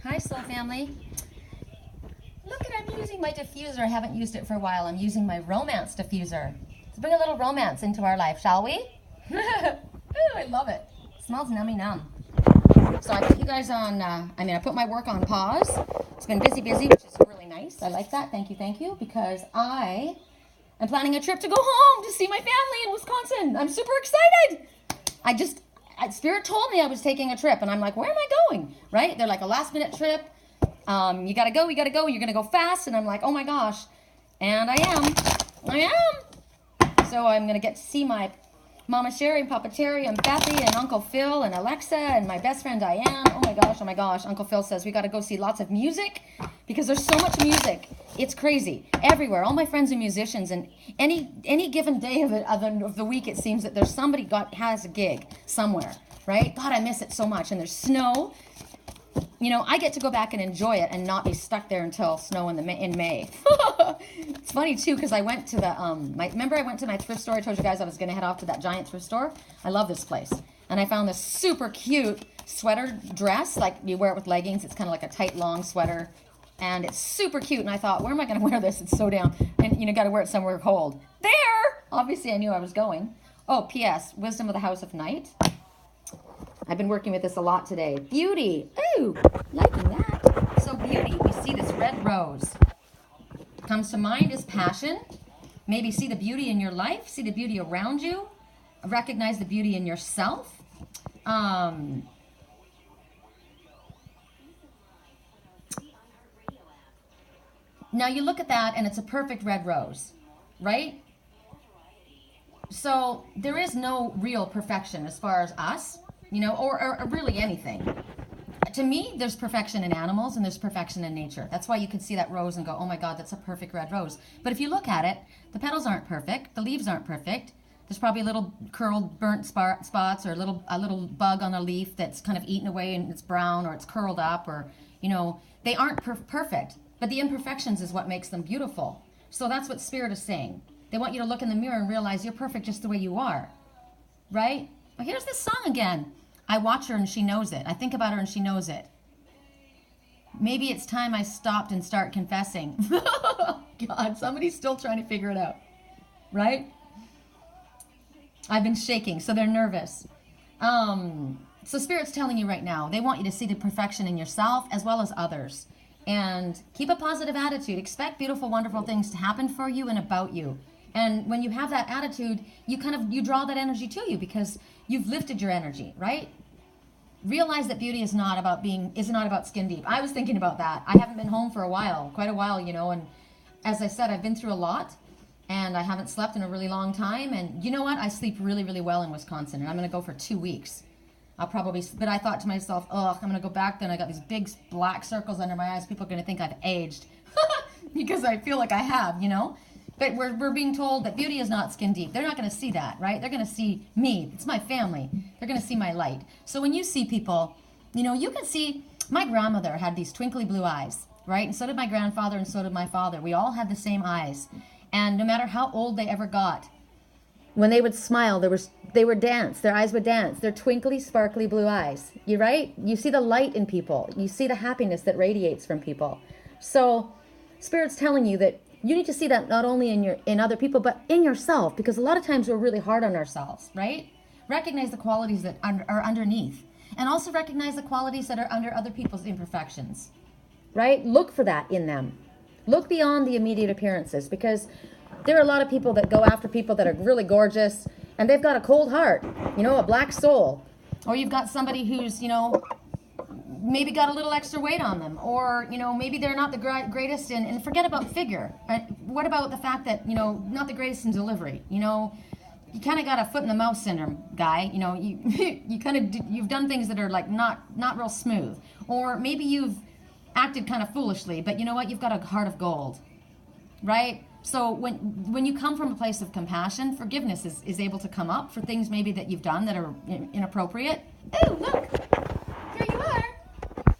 Hi, Soul Family. Look at, I'm using my diffuser. I haven't used it for a while. I'm using my romance diffuser. Let's bring a little romance into our life, shall we? Ooh, I love it. It smells nummy numb. So I put you guys on, I put my work on pause. It's been busy, which is really nice. I like that. Thank you, because I am planning a trip to go home to see my family in Wisconsin. I'm super excited. Spirit told me I was taking a trip, and I'm like, where am I going? Right? They're like a last minute trip. You gotta go. You're gonna go fast. And I'm like, oh my gosh. And I am. So I'm gonna get to see my Mama Sherri and Papa Terry and Bethy and Uncle Phil and Alexa and my best friend Diane. Oh my gosh. Uncle Phil says we gotta go see lots of music because there's so much music. It's crazy everywhere. All my friends are musicians, and any given day of the week, it seems that there's somebody has a gig somewhere, right? God, I miss it so much. And there's snow. You know, I get to go back and enjoy it and not be stuck there until snow in May. It's funny too, because I went to the remember I went to my thrift store. I told you guys I was going to head off to that giant thrift store. I love this place, and I found this super cute sweater dress. Like, you wear it with leggings. It's kind of like a tight long sweater, and it's super cute. And I thought, where am I going to wear this? It's so down, and got to wear it somewhere cold. There, obviously I knew I was going. Oh, P.S. Wisdom of the House of Night. I've been working with this a lot today. Beauty. Ooh, liking that. So beauty, we see this red rose. Comes to mind is passion. Maybe see the beauty in your life. See the beauty around you. Recognize the beauty in yourself. Now you look at that and it's a perfect red rose, right? So there is no real perfection as far as us. Or really anything. To me, there's perfection in animals and there's perfection in nature. That's why you can see that rose and go, oh my God, that's a perfect red rose. But if you look at it, the petals aren't perfect. The leaves aren't perfect. There's probably a little curled, burnt spots, or a little bug on a leaf that's kind of eaten away and it's brown, or it's curled up, or, they aren't perfect. But the imperfections is what makes them beautiful. So that's what Spirit is saying. They want you to look in the mirror and realize you're perfect just the way you are. Right? Well, here's this song again. I watch her and she knows it. I think about her and she knows it. Maybe it's time I stopped and start confessing. God, somebody's still trying to figure it out. Right? I've been shaking, so they're nervous. So Spirit's telling you right now, they want you to see the perfection in yourself as well as others. And keep a positive attitude. Expect beautiful, wonderful things to happen for you and about you. And when you have that attitude, you draw that energy to you because you've lifted your energy, right? Realize that beauty is not about skin deep. I was thinking about that. I haven't been home for quite a while, and as I said, I've been through a lot, and I haven't slept in a really long time. And you know what? I sleep really, really well in Wisconsin, and I'm going to go for 2 weeks. But I thought to myself, I'm going to go back then. I got these big black circles under my eyes. People are going to think I've aged because I feel like I have, But we're being told that beauty is not skin deep. They're not going to see that, right? They're going to see me. It's my family. They're going to see my light. So when you see people, you can see, my grandmother had these twinkly blue eyes, right? And so did my grandfather, and so did my father. We all had the same eyes. And no matter how old they ever got, when they would smile, they would dance. Their eyes would dance. Their twinkly, sparkly blue eyes. You right? You see the light in people. You see the happiness that radiates from people. So Spirit's telling you that you need to see that not only in other people, but in yourself, because a lot of times we're really hard on ourselves, right? Recognize the qualities that are underneath, and also recognize the qualities that are under other people's imperfections, right? Look for that in them. Look beyond the immediate appearances, because there are a lot of people that go after people that are really gorgeous, and they've got a cold heart, a black soul. Or you've got somebody who's, maybe got a little extra weight on them, or maybe they're not the greatest and forget about figure. What about the fact that not the greatest in delivery? You kind of got a foot in the mouth syndrome, guy. You've done things that are like not real smooth, or maybe you've acted kind of foolishly, but you know what? You've got a heart of gold, right? So when you come from a place of compassion, forgiveness is able to come up for things maybe that you've done that are inappropriate. Oh, look. Here you are.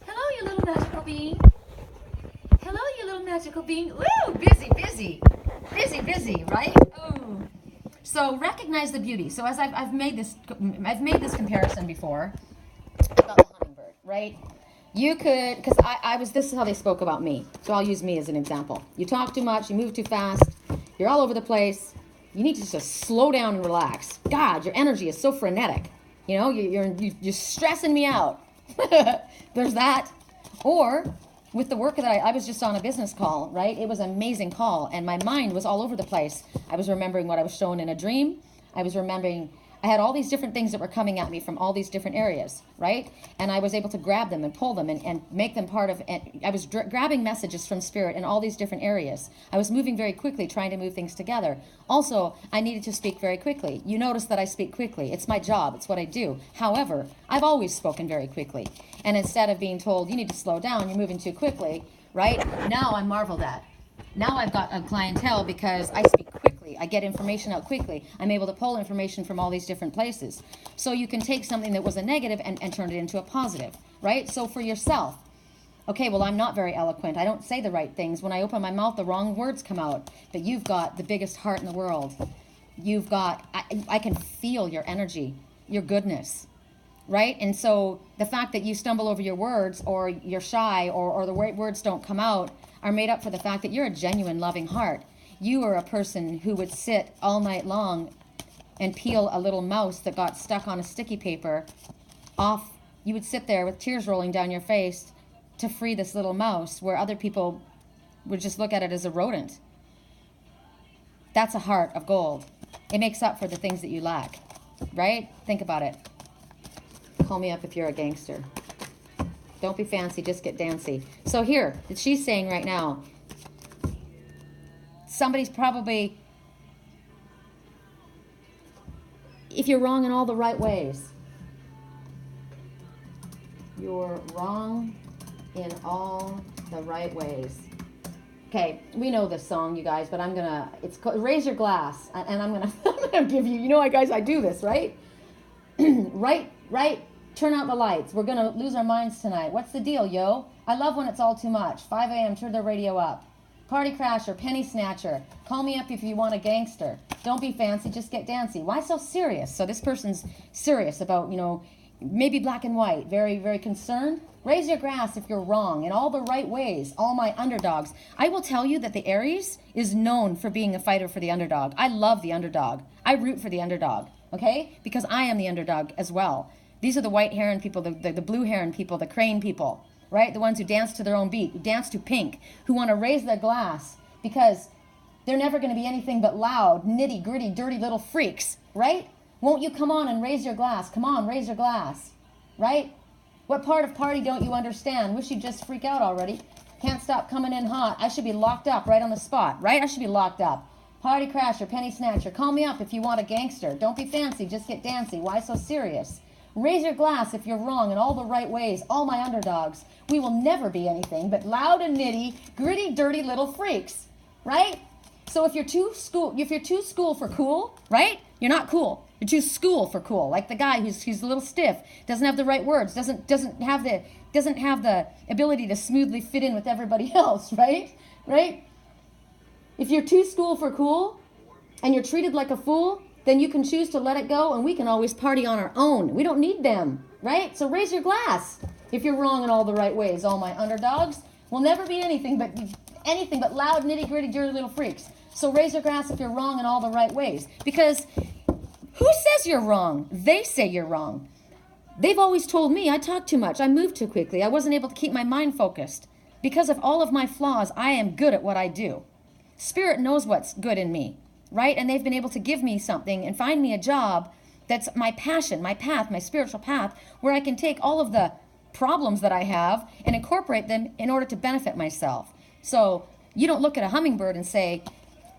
Hello, you little magical being. Hello, you little magical being. Woo! Busy, right? Ooh. So recognize the beauty. So as I've made this comparison before about the hummingbird, right? You could, because this is how they spoke about me. So I'll use me as an example. You talk too much, you move too fast, you're all over the place. You need to just slow down and relax. God, your energy is so frenetic. You know, you're stressing me out. There's that. Or with the work that I was just on a business call, right? It was an amazing call, and my mind was all over the place. I was remembering what I was shown in a dream. I was remembering, I had all these different things that were coming at me from all these different areas, right? And I was able to grab them and pull them and make them part of, and I was grabbing messages from spirit in all these different areas. I was moving very quickly, trying to move things together. Also, I needed to speak very quickly. You notice that I speak quickly. It's my job. It's what I do. However, I've always spoken very quickly. And instead of being told, you need to slow down, you're moving too quickly, right? Now I'm marveled at. Now I've got a clientele because I speak quickly. I get information out quickly. I'm able to pull information from all these different places. So you can take something that was a negative and turn it into a positive, right? So for yourself, okay, well, I'm not very eloquent. I don't say the right things. When I open my mouth, the wrong words come out. But you've got the biggest heart in the world. You've got, I can feel your energy, your goodness, right? And so the fact that you stumble over your words or you're shy or the right words don't come out are made up for the fact that you're a genuine loving heart. You are a person who would sit all night long and peel a little mouse that got stuck on a sticky paper off. You would sit there with tears rolling down your face to free this little mouse, where other people would just look at it as a rodent. That's a heart of gold. It makes up for the things that you lack, right? Think about it. Call me up if you're a gangster. Don't be fancy, just get dancy. So here, she's saying right now, somebody's probably, if you're wrong in all the right ways, you're wrong in all the right ways. Okay, we know this song, you guys, but it's called Raise Your Glass, and I'm gonna give you, guys, I do this, right? right, turn out the lights. We're gonna lose our minds tonight. What's the deal, yo? I love when it's all too much. 5 a.m., turn the radio up. Party crasher, penny snatcher. Call me up if you want a gangster. Don't be fancy, just get dancy. Why so serious? So this person's serious about, maybe black and white, very, very concerned. Raise your glass if you're wrong in all the right ways, all my underdogs. I will tell you that the Aries is known for being a fighter for the underdog. I love the underdog. I root for the underdog, okay? Because I am the underdog as well. These are the white heron people, the blue heron people, the crane people, right? The ones who dance to their own beat, who dance to Pink, who want to raise their glass because they're never going to be anything but loud, nitty, gritty, dirty little freaks, right? Won't you come on and raise your glass? Come on, raise your glass, right? What part of party don't you understand? Wish you'd just freak out already. Can't stop coming in hot. I should be locked up right on the spot, right? I should be locked up. Party crasher, penny snatcher. Call me up if you want a gangster. Don't be fancy, just get dancy. Why so serious? Raise your glass if you're wrong in all the right ways. All my underdogs. We will never be anything but loud and nitty, gritty, dirty little freaks, right? So if you're too school for cool, right? You're not cool. You're too school for cool. Like the guy who's a little stiff, doesn't have the right words, doesn't have the ability to smoothly fit in with everybody else, right? Right? If you're too school for cool and you're treated like a fool, then you can choose to let it go, and we can always party on our own. We don't need them, right? So raise your glass if you're wrong in all the right ways. All my underdogs will never be anything but loud, nitty-gritty, dirty little freaks. So raise your glass if you're wrong in all the right ways. Because who says you're wrong? They say you're wrong. They've always told me I talk too much. I move too quickly. I wasn't able to keep my mind focused. Because of all of my flaws, I am good at what I do. Spirit knows what's good in me, right? And they've been able to give me something and find me a job that's my passion, my path, my spiritual path, where I can take all of the problems that I have and incorporate them in order to benefit myself. So you don't look at a hummingbird and say,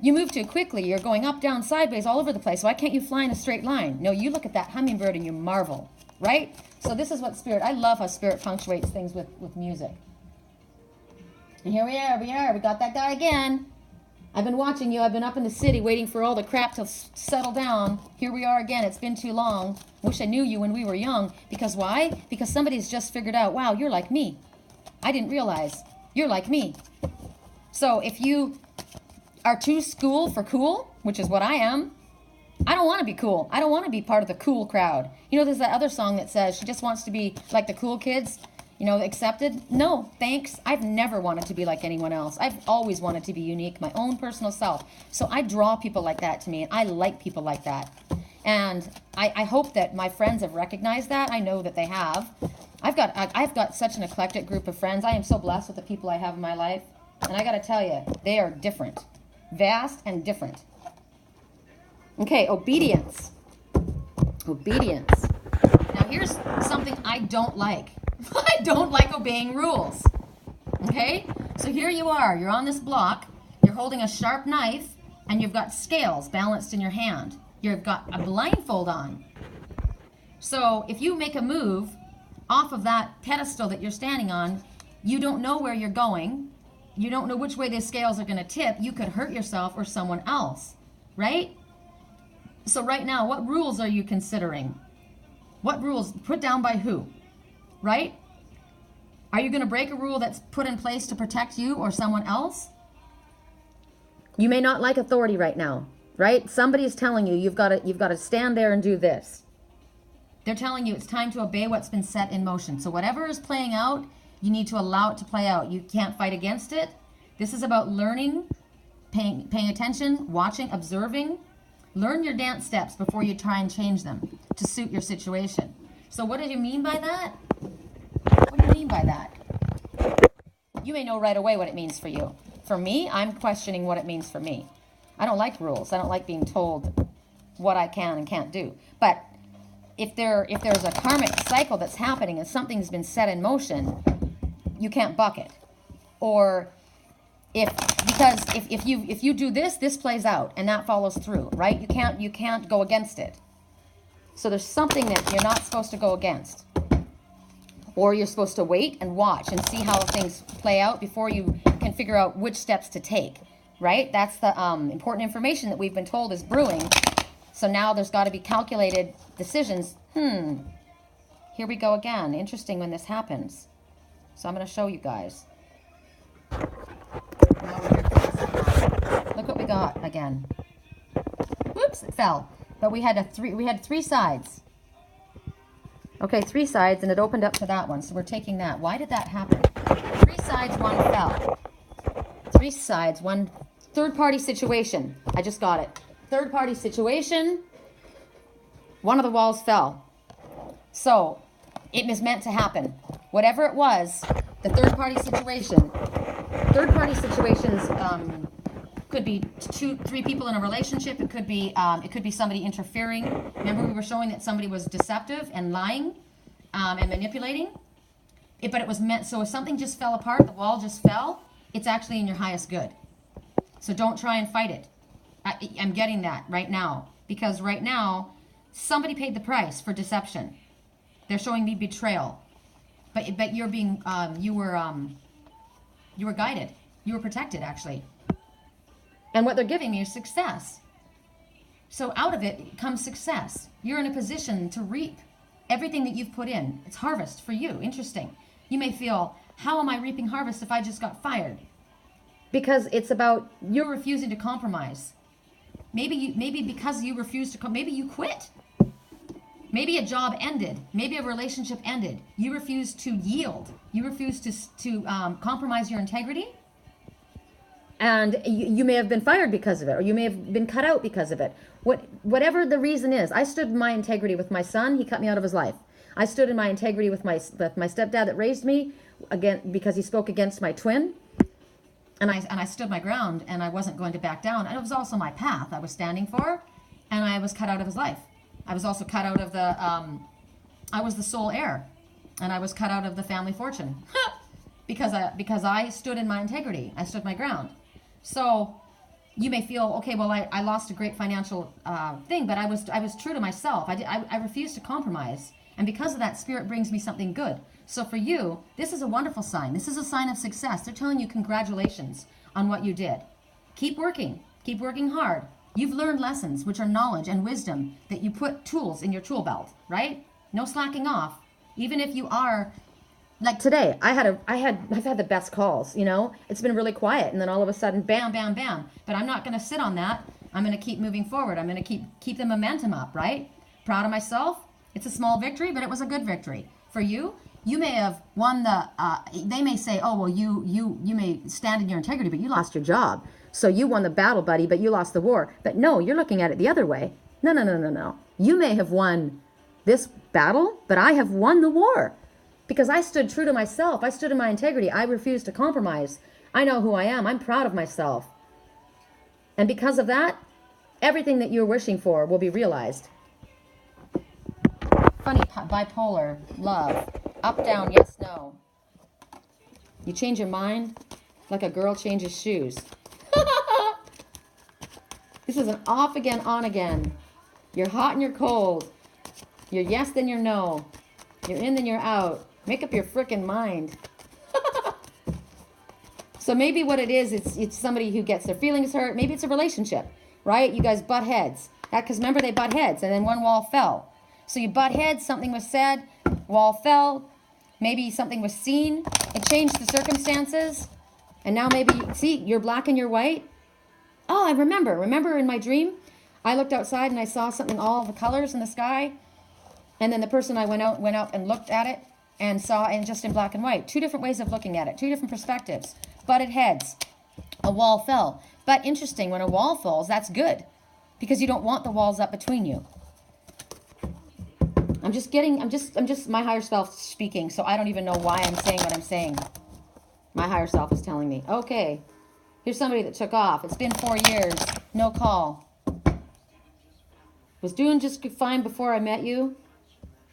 you move too quickly, you're going up, down, sideways, all over the place. Why can't you fly in a straight line? No, you look at that hummingbird and you marvel, right? So this is what Spirit, I love how Spirit punctuates things with music. And here we are, we got that guy again. I've been watching you, I've been up in the city waiting for all the crap to settle down. Here we are again, it's been too long. Wish I knew you when we were young. Because why? Because somebody's just figured out, wow, you're like me. I didn't realize, you're like me. So if you are too school for cool, which is what I am, I don't want to be cool. I don't want to be part of the cool crowd. There's that other song that says she just wants to be like the cool kids. accepted? No, thanks. I've never wanted to be like anyone else. I've always wanted to be unique, my own personal self. So I draw people like that to me, and I like people like that. And I hope that my friends have recognized that. I know that they have. I've got such an eclectic group of friends. I am so blessed with the people I have in my life. And I got to tell you, they are different. Vast and different. Okay, obedience. Obedience. Now here's something I don't like. I don't like obeying rules. Okay? So here you are. You're on this block. You're holding a sharp knife, and you've got scales balanced in your hand. You've got a blindfold on. So if you make a move off of that pedestal that you're standing on, you don't know where you're going. You don't know which way the scales are going to tip. You could hurt yourself or someone else, right? So right now, what rules are you considering? What rules put down by who, right? Are you going to break a rule that's put in place to protect you or someone else? You may not like authority right now, right? Somebody is telling you you've got to stand there and do this. They're telling you it's time to obey what's been set in motion. So whatever is playing out, you need to allow it to play out. You can't fight against it. This is about learning, paying attention, watching, observing. Learn your dance steps before you try and change them to suit your situation. So what do you mean by that? What do you mean by that? You may know right away what it means for you. For me, I'm questioning what it means for me. I don't like rules. I don't like being told what I can and can't do. But if there's a karmic cycle that's happening and something's been set in motion, you can't buck it. Or if you do this plays out and that follows through, right? You can't go against it. So there's something that you're not supposed to go against. Or you're supposed to wait and watch and see how things play out before you can figure out which steps to take, right? That's the important information that we've been told is brewing. So now there's got to be calculated decisions. Here we go again. Interesting when this happens. So I'm going to show you guys. Look what we got again. Whoops, it fell. But we had three sides. Okay, 3 sides, and it opened up to that one. So we're taking that. Why did that happen? 3 sides, 1 fell. 3 sides, 1 third-party situation. I just got it. Third-party situation. One of the walls fell. So it was meant to happen. Whatever it was, the third-party situation. Third-party situations could be 2-3 people in a relationship. It could be somebody interfering. Remember, we were showing that somebody was deceptive and lying and manipulating. But it was meant. So if something just fell apart, the wall just fell. It's actually in your highest good. So don't try and fight it. I'm getting that right now because right now somebody paid the price for deception. They're showing me betrayal. But you're being you were guided. You were protected actually. And what they're giving me is success. So out of it comes success. You're in a position to reap everything that you've put in. It's harvest for you. Interesting. You may feel, how am I reaping harvest if I just got fired? Because it's about you're refusing to compromise. Maybe because you refuse to, maybe you quit. Maybe a job ended. Maybe a relationship ended. You refuse to yield. You refuse to compromise your integrity. And you may have been fired because of it, or you may have been cut out because of it. Whatever the reason is, I stood in my integrity with my son. He cut me out of his life. I stood in my integrity with my stepdad that raised me, again because he spoke against my twin. And I stood my ground, and I wasn't going to back down. And it was also my path I was standing for, and I was cut out of his life. I was also cut out of the. I was the sole heir, and I was cut out of the family fortune because I stood in my integrity. I stood my ground. So you may feel, okay, well, I lost a great financial thing, but I was true to myself. I refused to compromise. And because of that, Spirit brings me something good. So for you, this is a wonderful sign. This is a sign of success. They're telling you congratulations on what you did. Keep working. Keep working hard. You've learned lessons, which are knowledge and wisdom, that you put tools in your tool belt, right? No slacking off. Even if you are... Like today, I've had the best calls, you know? It's been really quiet, and then all of a sudden, bam, bam, bam. But I'm not going to sit on that. I'm going to keep moving forward. I'm going to keep the momentum up, right? Proud of myself. It's a small victory, but it was a good victory. For you, You may have won the, they may say, oh, well, you may stand in your integrity, but you lost your job. So you won the battle, buddy, but you lost the war. But no, you're looking at it the other way. No, no, no, no, no. You may have won this battle, but I have won the war because I stood true to myself. I stood in my integrity. I refused to compromise. I know who I am. I'm proud of myself. And because of that, everything that you're wishing for will be realized. Funny, bipolar, love, up, down, yes, no. You change your mind like a girl changes shoes. This is an off again, on again. You're hot and you're cold. You're yes, then you're no. You're in, then you're out. Make up your frickin' mind. So maybe what it is, it's somebody who gets their feelings hurt. Maybe it's a relationship, right? You guys butt heads. Because remember, they butt heads, and then one wall fell. So you butt heads, something was said, wall fell. Maybe something was seen. It changed the circumstances. And now maybe, see, you're black and you're white. Oh, I remember. Remember in my dream, I looked outside and I saw something, all the colors in the sky. And then the person I went up and looked at it and saw it just in black and white. Two different ways of looking at it. Two different perspectives. Butted heads. A wall fell. But interesting, when a wall falls, that's good. Because you don't want the walls up between you. I'm just my higher self speaking, so I don't even know why I'm saying what I'm saying. My higher self is telling me. Okay, here's somebody that took off. It's been 4 years, no call. Was doing just fine before I met you.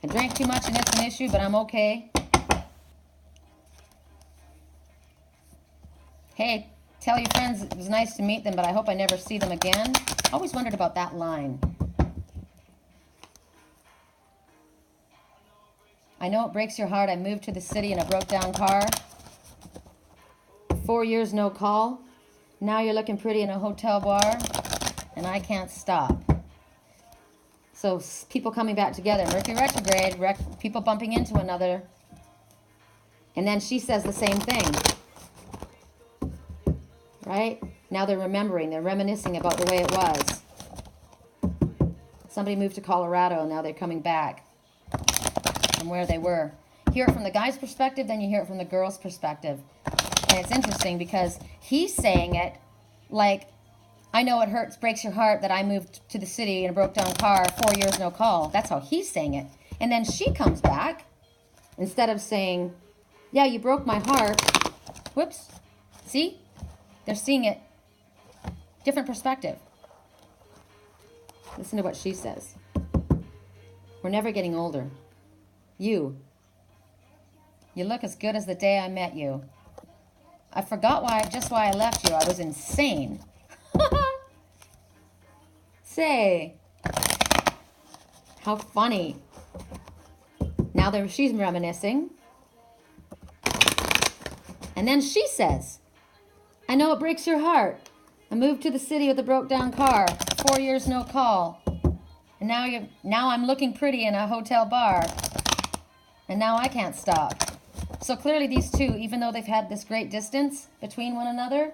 I drank too much and it's an issue, but I'm okay. Hey, tell your friends it was nice to meet them, but I hope I never see them again. Always wondered about that line. I know it breaks your heart. I moved to the city in a broke-down car. 4 years, no call. Now you're looking pretty in a hotel bar, and I can't stop. So people coming back together. Mercury retrograde, people bumping into another. And then she says the same thing. Right? Now they're remembering. They're reminiscing about the way it was. Somebody moved to Colorado, and now they're coming back from where they were. Hear it from the guy's perspective, then you hear it from the girl's perspective. And it's interesting because he's saying it like, I know it hurts, breaks your heart that I moved to the city in a broke-down car, 4 years, no call. That's how he's saying it. And then she comes back, instead of saying, yeah, you broke my heart. Whoops. See? They're seeing it. Different perspective. Listen to what she says. We're never getting older. You look as good as the day I met you. I forgot why I left you. I was insane. Say, how funny. Now she's reminiscing. And then she says, I know it breaks your heart. I moved to the city with a broke down car. 4 years, no call. And now I'm looking pretty in a hotel bar. And now I can't stop. So clearly these two, even though they've had this great distance between one another,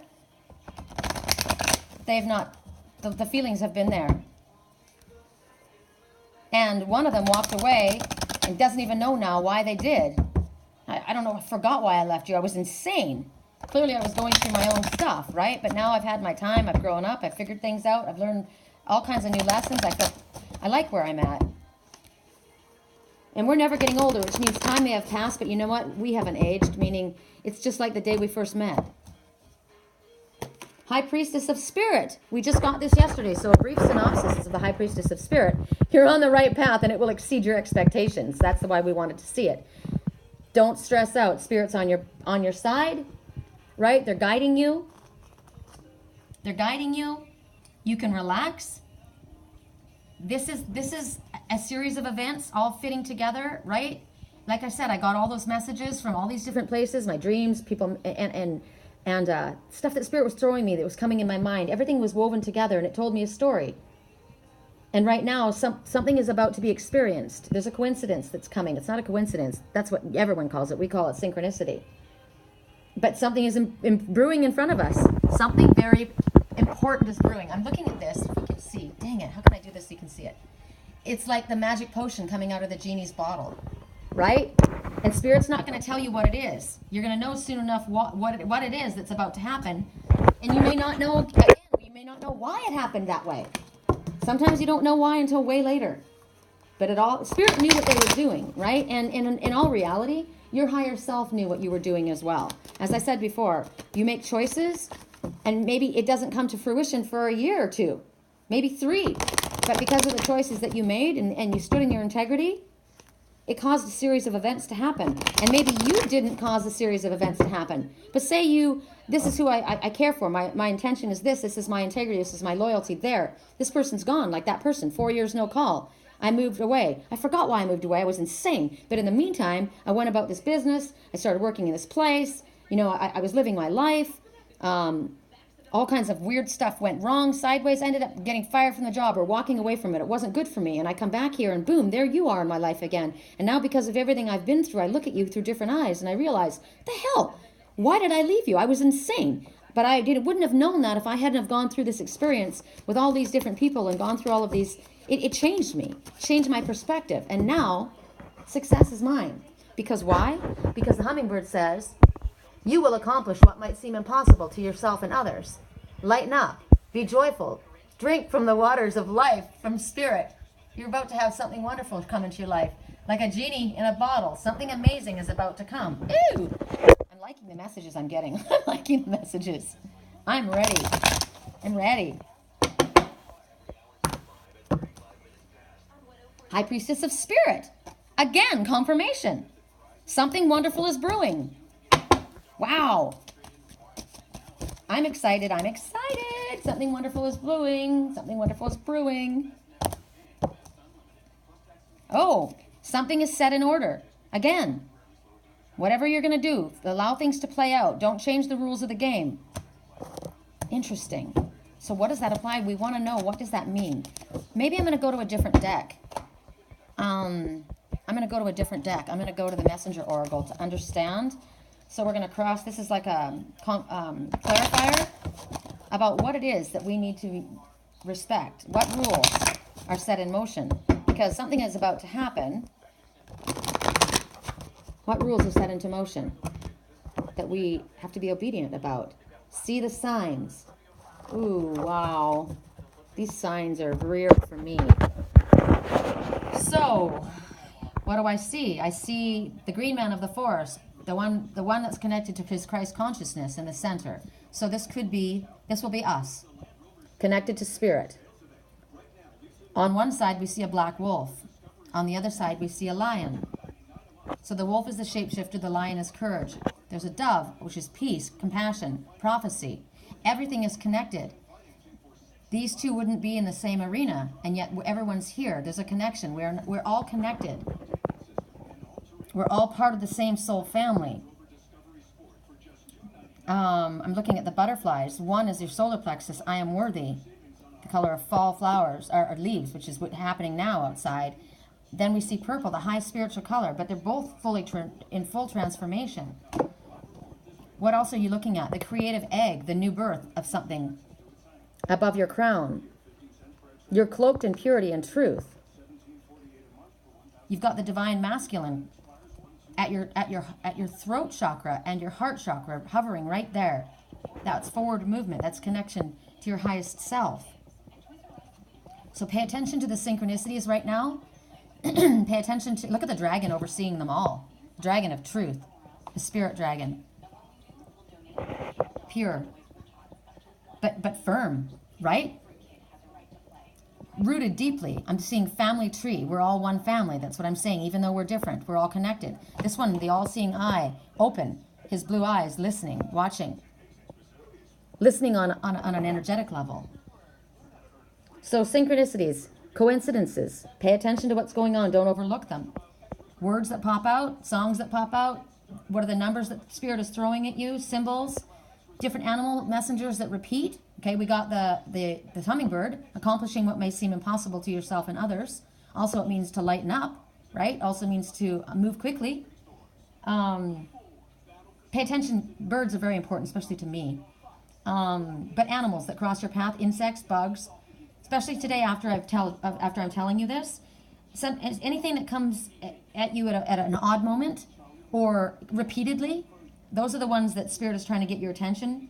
they've not, the feelings have been there. And one of them walked away and doesn't even know now why they did. I don't know, I forgot why I left you. I was insane. Clearly I was going through my own stuff, right? But now I've had my time, I've grown up, I've figured things out, I've learned all kinds of new lessons. I like where I'm at. And we're never getting older, which means time may have passed, but you know what? We haven't aged, meaning it's just like the day we first met. High Priestess of Spirit. We just got this yesterday, so a brief synopsis of the High Priestess of Spirit. You're on the right path, and it will exceed your expectations. That's why we wanted to see it. Don't stress out. Spirit's on your side, right? They're guiding you. They're guiding you. You can relax. This is a series of events all fitting together, right? Like I said, I got all those messages from all these different places, my dreams, people, and stuff that Spirit was throwing me that was coming in my mind. Everything was woven together, and it told me a story. And right now, something is about to be experienced. There's a coincidence that's coming. It's not a coincidence. That's what everyone calls it. We call it synchronicity. But something is brewing in front of us. Something very important is brewing. I'm looking at this, if you can see. Dang it, how can I do this so you can see it? It's like the magic potion coming out of the genie's bottle, right? And Spirit's not going to tell you what it is. You're going to know soon enough what it is that's about to happen. And you may not know, again, you may not know why it happened that way. Sometimes you don't know why until way later. But Spirit knew what they were doing, right? And in all reality, your higher self knew what you were doing as well. As I said before, you make choices, and maybe it doesn't come to fruition for a year or two, maybe 3. But because of the choices that you made and you stood in your integrity, it caused a series of events to happen. And maybe you didn't cause a series of events to happen. But say this is who I care for. My intention is this. This is my integrity. This is my loyalty. There. This person's gone, like that person. 4 years, no call. I moved away. I forgot why I moved away. I was insane. But in the meantime, I went about this business. I started working in this place. I was living my life. All kinds of weird stuff went wrong, sideways. I ended up getting fired from the job or walking away from it. It wasn't good for me. And I come back here and boom, there you are in my life again. And now because of everything I've been through, I look at you through different eyes and I realize, the hell, why did I leave you? I was insane. But I wouldn't have known that if I hadn't have gone through this experience with all these different people and gone through all of these. It changed me, changed my perspective. And now success is mine. Because why? Because the hummingbird says, you will accomplish what might seem impossible to yourself and others. Lighten up. Be joyful. Drink from the waters of life, from Spirit. You're about to have something wonderful come into your life. Like a genie in a bottle. Something amazing is about to come. Ew! I'm liking the messages I'm getting. I'm liking the messages. I'm ready. I'm ready. High Priestess of Spirit. Again, confirmation. Something wonderful is brewing. Wow. I'm excited. I'm excited. Something wonderful is brewing. Something wonderful is brewing. Oh, something is set in order. Again, whatever you're going to do, allow things to play out. Don't change the rules of the game. Interesting. So what does that apply? We want to know, what does that mean? Maybe I'm going to go to a different deck. I'm going to go to a different deck. I'm going to go to the Messenger Oracle to understand. So we're going to cross. This is like a clarifier about what it is that we need to respect. What rules are set in motion? Because something is about to happen. What rules are set into motion that we have to be obedient about? See the signs. Ooh, wow. These signs are weird for me. So, what do I see? I see the green man of the forest, the one that's connected to his Christ consciousness in the center. So this will be us, connected to Spirit. On one side, we see a black wolf. On the other side, we see a lion. So the wolf is the shapeshifter, the lion is courage. There's a dove, which is peace, compassion, prophecy. Everything is connected. These two wouldn't be in the same arena, and yet everyone's here. There's a connection. We're all connected. We're all part of the same soul family. I'm looking at the butterflies. One is your solar plexus. I am worthy. The color of fall flowers, or leaves, which is what's happening now outside. Then we see purple, the high spiritual color, but they're both fully in full transformation. What else are you looking at? The creative egg, the new birth of something above your crown. You're cloaked in purity and truth. You've got the divine masculine at your throat chakra and your heart chakra hovering right there. That's forward movement. That's connection to your highest self. So pay attention to the synchronicities right now. Pay attention to, look at the dragon overseeing them all. Dragon of truth. The spirit dragon. Pure. But firm, right? Rooted deeply. I'm seeing family tree. We're all one family. That's what I'm saying. Even though we're different, we're all connected. This one, the all-seeing eye, open. His blue eyes, listening, watching. Listening on an energetic level. So synchronicities, coincidences. Pay attention to what's going on. Don't overlook them. Words that pop out, songs that pop out. What are the numbers that Spirit is throwing at you? Symbols. Different animal messengers that repeat. Okay, we got the hummingbird, accomplishing what may seem impossible to yourself and others. Also, it means to lighten up, right? Also means to move quickly. Pay attention. Birds are very important, especially to me. But animals that cross your path, insects, bugs, especially today after I'm telling you this. Anything that comes at you at an odd moment, or repeatedly. Those are the ones that Spirit is trying to get your attention.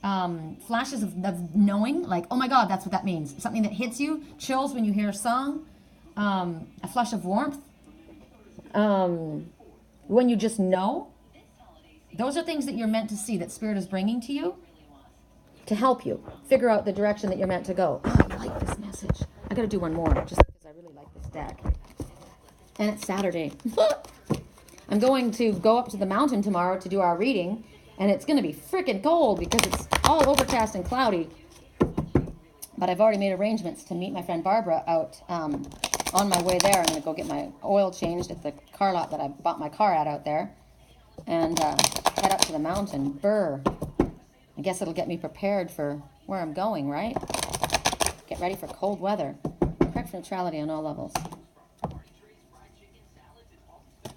Flashes of knowing, like, oh my God, that's what that means. Something that hits you, chills when you hear a song, a flush of warmth, when you just know. Those are things that you're meant to see, that Spirit is bringing to you to help you figure out the direction that you're meant to go. Oh, I like this message. I got to do one more just because I really like this deck. And it's Saturday. I'm going to go up to the mountain tomorrow to do our reading, and it's going to be freaking cold because it's all overcast and cloudy. But I've already made arrangements to meet my friend Barbara out on my way there. I'm going to go get my oil changed at the car lot that I bought my car at out there, and head up to the mountain. Brr. I guess it'll get me prepared for where I'm going, right? Get ready for cold weather. Correct neutrality on all levels.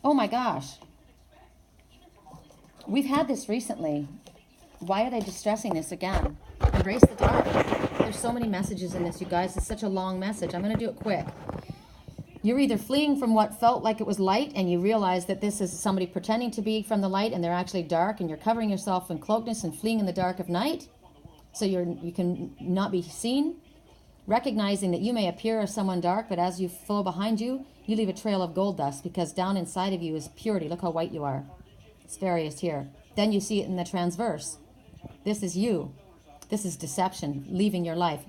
Oh my gosh. We've had this recently. Why are they distressing this again? Embrace the dark. There's so many messages in this, you guys. It's such a long message. I'm going to do it quick. You're either fleeing from what felt like it was light, and you realize that this is somebody pretending to be from the light, and they're actually dark, and you're covering yourself in cloakness and fleeing in the dark of night, so you can not be seen. Recognizing that you may appear as someone dark, but as you flow behind you, you leave a trail of gold dust, because down inside of you is purity. Look how white you are. It's various here. Then you see it in the transverse. This is you. This is deception, leaving your life.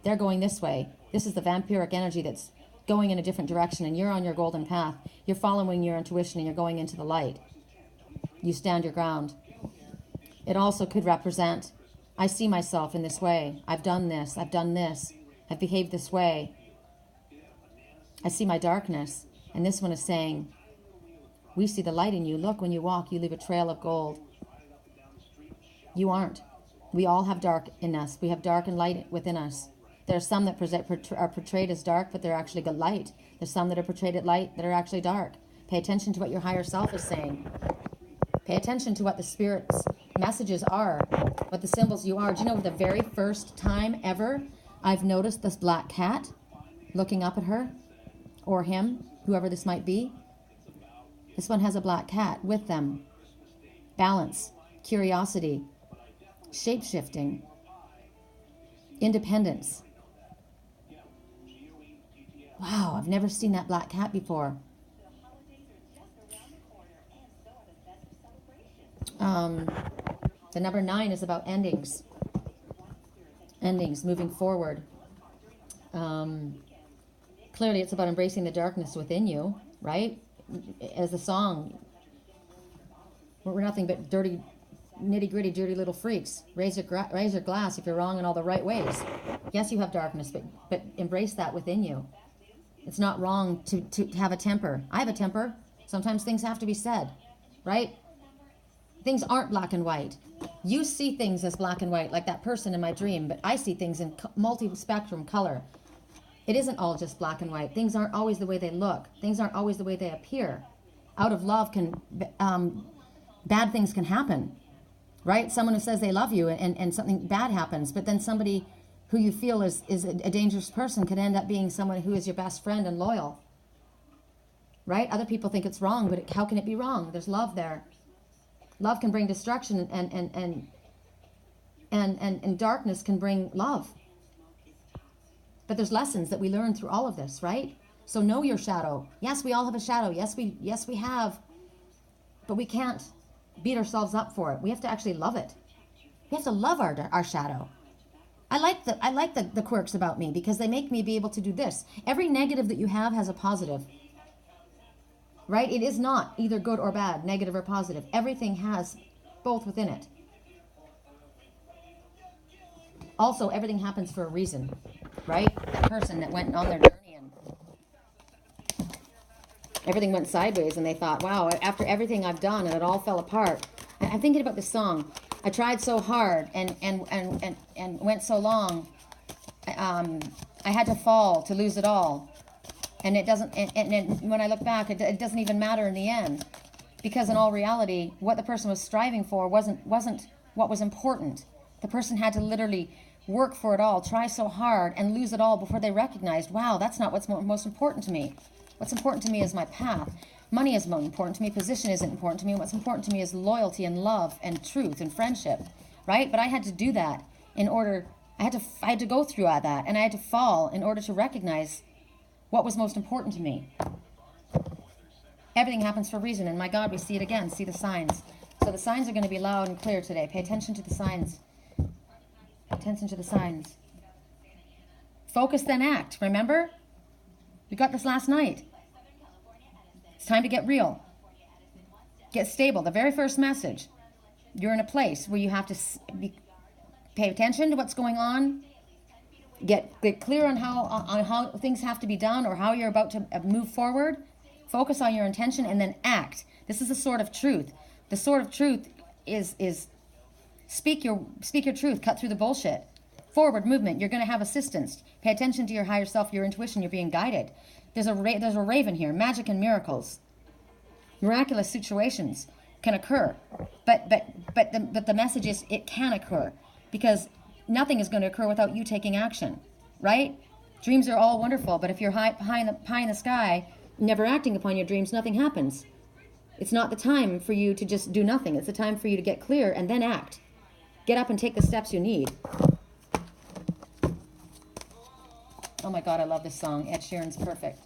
They're going this way. This is the vampiric energy that's going in a different direction, and you're on your golden path. You're following your intuition, and you're going into the light. You stand your ground. It also could represent, I see myself in this way. I've done this. I've done this. I've behaved this way. I see my darkness. And this one is saying, we see the light in you. Look, when you walk, you leave a trail of gold. You aren't. We all have dark in us. We have dark and light within us. There are some that are portrayed as dark, but they're actually good light. There's some that are portrayed as light that are actually dark. Pay attention to what your higher self is saying. Pay attention to what the Spirit's messages are, what the symbols you are. Do you know the very first time ever I've noticed this black cat looking up at her, or him, whoever this might be? This one has a black cat with them. Balance, curiosity, shape-shifting, independence. Wow, I've never seen that black cat before. The number 9 is about endings. Endings, moving forward. Clearly, it's about embracing the darkness within you, right? As the song, we're nothing but dirty, nitty-gritty, dirty little freaks. Raise your glass if you're wrong in all the right ways. Yes, you have darkness, but embrace that within you. It's not wrong to have a temper. I have a temper. Sometimes things have to be said, right? Things aren't black and white. You see things as black and white, like that person in my dream, but I see things in multi-spectrum color. It isn't all just black and white. Things aren't always the way they look. Things aren't always the way they appear. Out of love bad things can happen, right? Someone who says they love you and something bad happens, but then somebody who you feel is a dangerous person could end up being someone who is your best friend and loyal, right? Other people think it's wrong, but how can it be wrong? There's love there. Love can bring destruction, and darkness can bring love. But there's lessons that we learn through all of this, right? So know your shadow. Yes, we all have a shadow. Yes, we have. But we can't beat ourselves up for it. We have to actually love it. We have to love our shadow. I like the quirks about me because they make me be able to do this. Every negative that you have has a positive. Right? It is not either good or bad, negative or positive. Everything has both within it. Also, everything happens for a reason, right? That person that went on their journey and everything went sideways and they thought, wow, after everything I've done and it all fell apart. I'm thinking about this song. I tried so hard and went so long. I had to fall to lose it all. And it doesn't, and when I look back, it doesn't even matter in the end. Because in all reality, what the person was striving for wasn't what was important. The person had to literally work for it all, try so hard, and lose it all before they recognized, wow, that's not what's most important to me. What's important to me is my path. Money is more important to me. Position isn't important to me. What's important to me is loyalty and love and truth and friendship, right? But I had to do that in order, I had to go through that, and I had to fall in order to recognize what was most important to me. Everything happens for a reason, and my God, we see it again, see the signs. So the signs are going to be loud and clear today. Pay attention to the signs. Pay attention to the signs. Focus, then act. Remember? We got this last night. It's time to get real. Get stable. The very first message. You're in a place where you have to pay attention to what's going on. Get clear on how things have to be done or how you're about to move forward. Focus on your intention and then act. This is the sword of truth. The sword of truth is speak your truth. Cut through the bullshit. Forward movement. You're going to have assistance. Pay attention to your higher self, your intuition. You're being guided. There's a raven here. Magic and miracles. Miraculous situations can occur. But the message is it can occur because nothing is going to occur without you taking action, right? Dreams are all wonderful, but if you're high in the sky, never acting upon your dreams, nothing happens. It's not the time for you to just do nothing. It's the time for you to get clear and then act. Get up and take the steps you need. Oh my God, I love this song. Ed Sheeran's Perfect.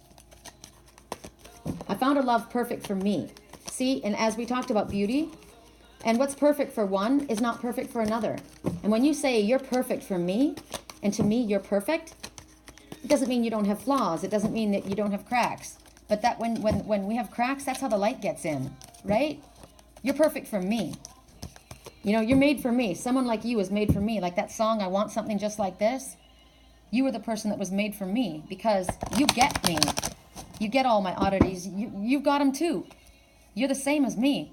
I found a love perfect for me. See, and as we talked about beauty, and what's perfect for one is not perfect for another. And when you say you're perfect for me, and to me you're perfect, it doesn't mean you don't have flaws. It doesn't mean that you don't have cracks. But that when we have cracks, that's how the light gets in, right? You're perfect for me. You know, you're made for me. Someone like you is made for me. Like that song, I Want Something Just Like This. You were the person that was made for me because you get me. You get all my oddities. You've got them too. You're the same as me.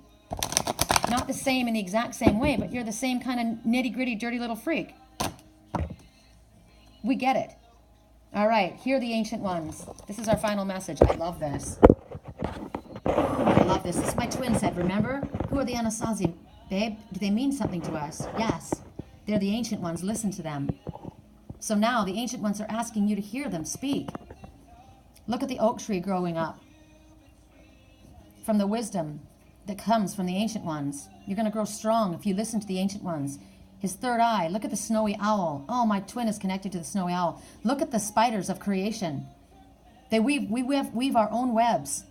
Not the same in the exact same way, but you're the same kind of nitty-gritty, dirty little freak. We get it. All right, hear the ancient ones. This is our final message. I love this. I love this. This is my twin said, remember? Who are the Anasazi, babe? Do they mean something to us? Yes. They're the ancient ones. Listen to them. So now the ancient ones are asking you to hear them speak. Look at the oak tree growing up. From the wisdom that comes from the ancient ones. You're going to grow strong if you listen to the ancient ones. His third eye. Look at the snowy owl. Oh, my twin is connected to the snowy owl. Look at the spiders of creation. We weave our own webs.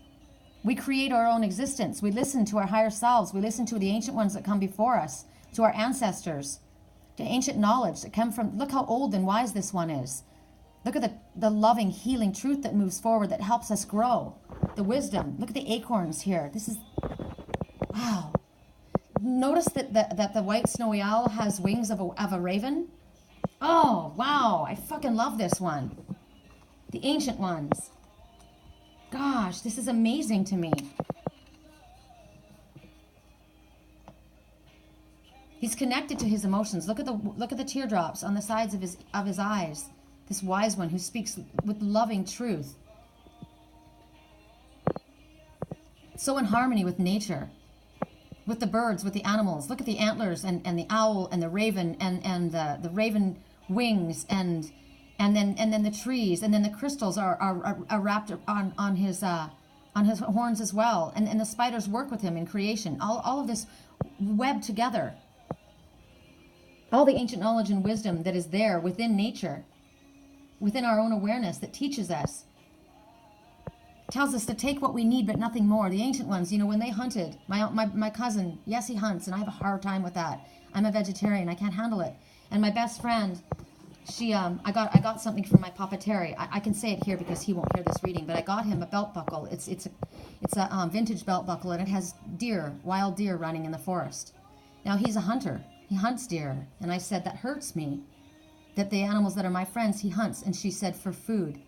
We create our own existence. We listen to our higher selves. We listen to the ancient ones that come before us, to our ancestors, to ancient knowledge that come from, look how old and wise this one is. Look at the loving, healing truth that moves forward, that helps us grow. The wisdom. Look at the acorns here. This is, wow. Notice that the white snowy owl has wings of a raven. Oh, wow. I fucking love this one. The ancient ones. Gosh, this is amazing to me. He's connected to his emotions. Look at the teardrops on the sides of his eyes. This wise one who speaks with loving truth. So in harmony with nature, with the birds, with the animals. Look at the antlers and the owl and the raven and the raven wings and then the trees, and then the crystals are wrapped on his horns as well. And the spiders work with him in creation. All of this web together. All the ancient knowledge and wisdom that is there within nature, within our own awareness, that teaches us, tells us to take what we need but nothing more. The ancient ones, you know, when they hunted, my cousin, yes, he hunts, and I have a hard time with that. I'm a vegetarian, I can't handle it. And my best friend, she, I got something from my Papa Terry. I can say it here because he won't hear this reading, but I got him a belt buckle. It's a vintage belt buckle, and it has wild deer running in the forest. Now he's a hunter. He hunts deer, and I said, that hurts me, that the animals that are my friends, he hunts. And she said, for food.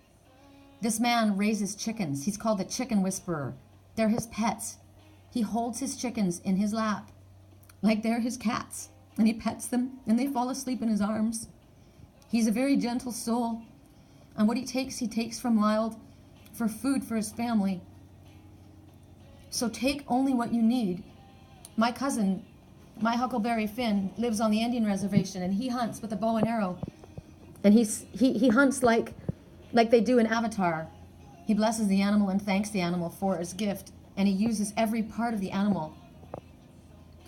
This man raises chickens. He's called the chicken whisperer. They're his pets. He holds his chickens in his lap like they're his cats, and he pets them, and they fall asleep in his arms. He's a very gentle soul, and what he takes from wild for food for his family. So take only what you need. My cousin, my Huckleberry Finn, lives on the Indian reservation, and he hunts with a bow and arrow, and he hunts like they do in Avatar. He blesses the animal and thanks the animal for his gift, and he uses every part of the animal.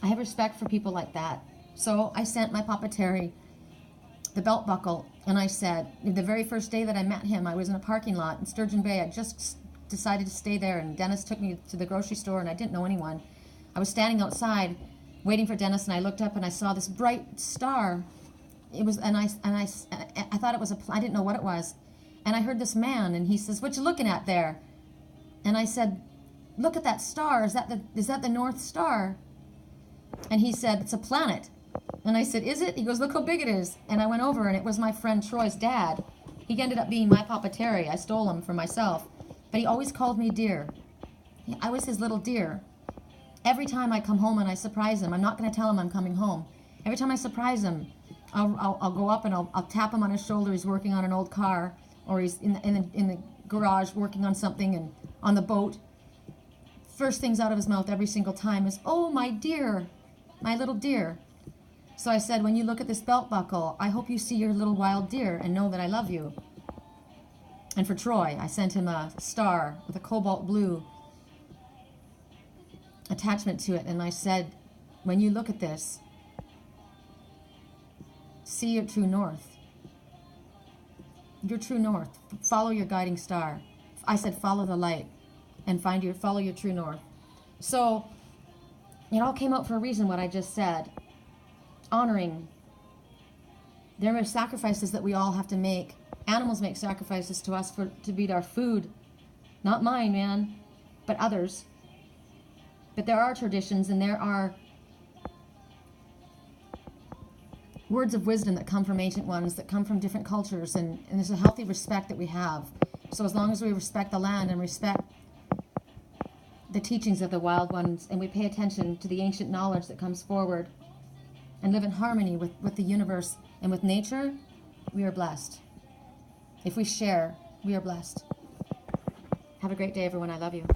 I have respect for people like that. So I sent my Papa Terry the belt buckle, and I said, the very first day that I met him, I was in a parking lot in Sturgeon Bay. I just decided to stay there, and Dennis took me to the grocery store, and I didn't know anyone. I was standing outside waiting for Dennis, and I looked up and I saw this bright star. It was, and I thought it was I didn't know what it was. And I heard this man, and he says, "What you looking at there?" And I said, "Look at that star. Is that the North Star?" And he said, "It's a planet." And I said, "Is it?" He goes, "Look how big it is." And I went over, and it was my friend Troy's dad. He ended up being my Papa Terry. I stole him for myself. But he always called me dear. I was his little dear. Every time I come home and I surprise him, I'm not going to tell him I'm coming home. Every time I surprise him, I'll go up and I'll tap him on his shoulder. He's working on an old car, or he's in the garage working on something, and on the boat. First things out of his mouth every single time is, "Oh, my dear, my little dear." So I said, when you look at this belt buckle, I hope you see your little wild deer and know that I love you. And for Troy, I sent him a star with a cobalt blue attachment to it. And I said, when you look at this, see your true north. Your true north. Follow your guiding star. I said, follow the light and follow your true north. So it all came out for a reason, what I just said. Honoring. There are sacrifices that we all have to make. Animals make sacrifices to us to be our food. Not mine, man, but others. But there are traditions, and there are words of wisdom that come from ancient ones, that come from different cultures, and there's a healthy respect that we have. So as long as we respect the land and respect the teachings of the wild ones, and we pay attention to the ancient knowledge that comes forward, and live in harmony with the universe and with nature, we are blessed. If we share, we are blessed. Have a great day, everyone. I love you.